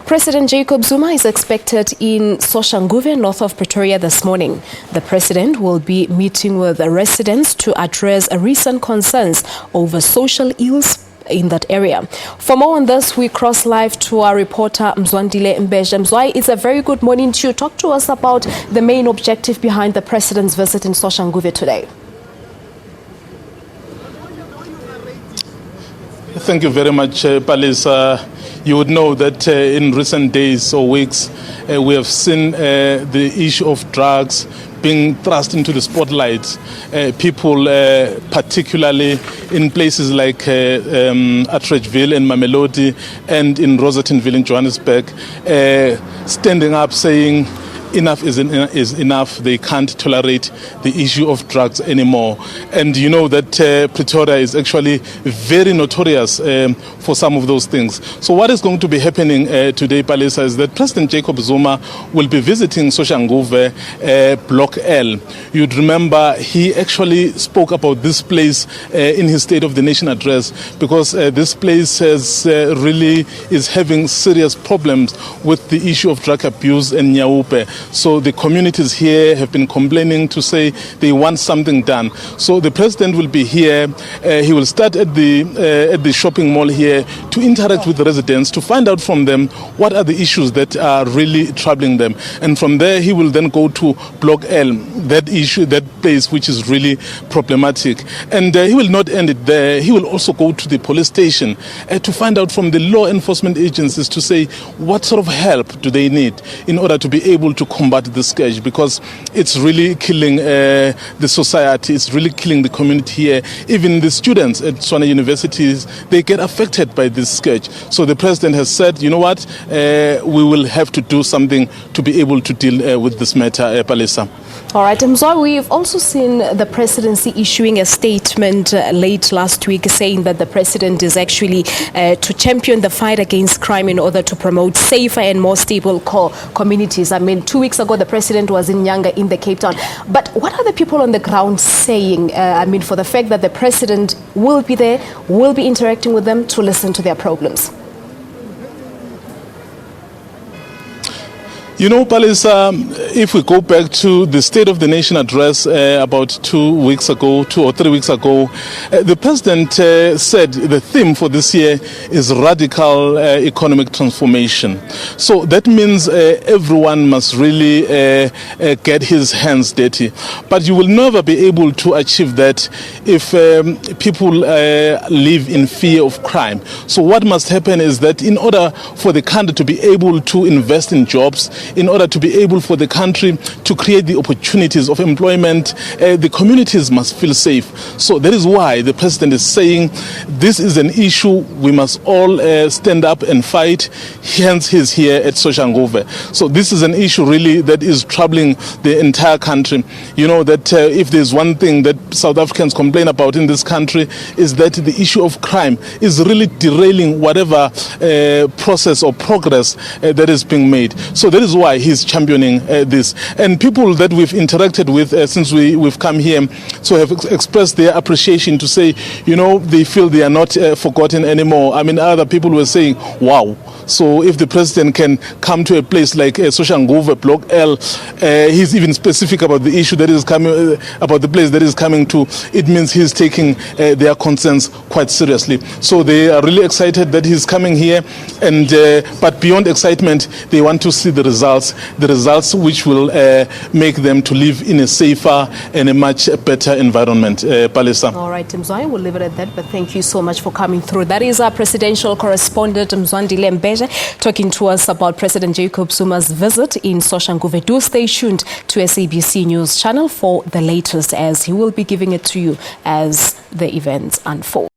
President Jacob Zuma is expected in Soshanguve, north of Pretoria this morning. The president will be meeting with residents to address recent concerns over social ills in that area. For more on this, we cross live to our reporter Mbeje. Mbeje, it's a very good morning to you. Talk to us about the main objective behind the president's visit in Soshanguve today. Thank you very much, Palisa. You would know that in recent days or weeks, we have seen the issue of drugs being thrust into the spotlight. People, particularly in places like Atteridgeville and Mamelodi and in Rosettenville in Johannesburg, standing up saying, enough is enough. They can't tolerate the issue of drugs anymore. And you know that Pretoria is actually very notorious for some of those things. So what is going to be happening today, Palisa, is that President Jacob Zuma will be visiting Soshanguve, Block L. You'd remember he actually spoke about this place in his State of the Nation address, because this place really is having serious problems with the issue of drug abuse in Nyaupe. So the communities here have been complaining to say they want something done. So the president will be here. He will start at the shopping mall here to interact with the residents, to find out from them what are the issues that are really troubling them. And from there, he will then go to Block L, that place which is really problematic. And he will not end it there. He will also go to the police station to find out from the law enforcement agencies to say what sort of help do they need in order to be able to combat this scourge, because it's really killing the society, it's really killing the community here. Even the students at Tswana universities, they get affected by this scourge. So the president has said, you know what, we will have to do something to be able to deal with this matter, Palisa. All right, Mzwa, we've also seen the presidency issuing a statement late last week saying that the president is actually to champion the fight against crime in order to promote safer and more stable communities. I mean, 2 weeks ago, the president was in Nyanga in the Cape Town. But what are the people on the ground saying, for the fact that the president will be there, will be interacting with them to listen to their problems? You know, Palisa, if we go back to the State of the Nation address about 2 weeks ago, 2 or 3 weeks ago, the president said the theme for this year is radical economic transformation. So that means everyone must really get his hands dirty. But you will never be able to achieve that if people live in fear of crime. So what must happen is that in order for the country to be able to invest in jobs, in order to be able for the country to create the opportunities of employment, the communities must feel safe. So that is why the president is saying this is an issue we must all stand up and fight. Hence he's here at Soshanguve. So this is an issue really that is troubling the entire country. You know that if there's one thing that South Africans complain about in this country, is that the issue of crime is really derailing whatever process or progress that is being made. So that is why he's championing this. And people that we've interacted with since we've come here, so have expressed their appreciation to say, you know, they feel they are not forgotten anymore. I mean, other people were saying, wow. So if the president can come to a place like Soshanguve, Block L, he's even specific about the issue that is coming, about the place that is coming to, it means he's taking their concerns quite seriously. So they are really excited that he's coming here, and but beyond excitement, they want to see the results which will make them to live in a safer and a much better environment, Palisa. All right, Mzwa, we'll leave it at that, but thank you so much for coming through. That is our presidential correspondent, Mbeje, talking to us about President Jacob Zuma's visit in Soshanguve. Do stay tuned to SABC News channel for the latest, as he will be giving it to you as the events unfold.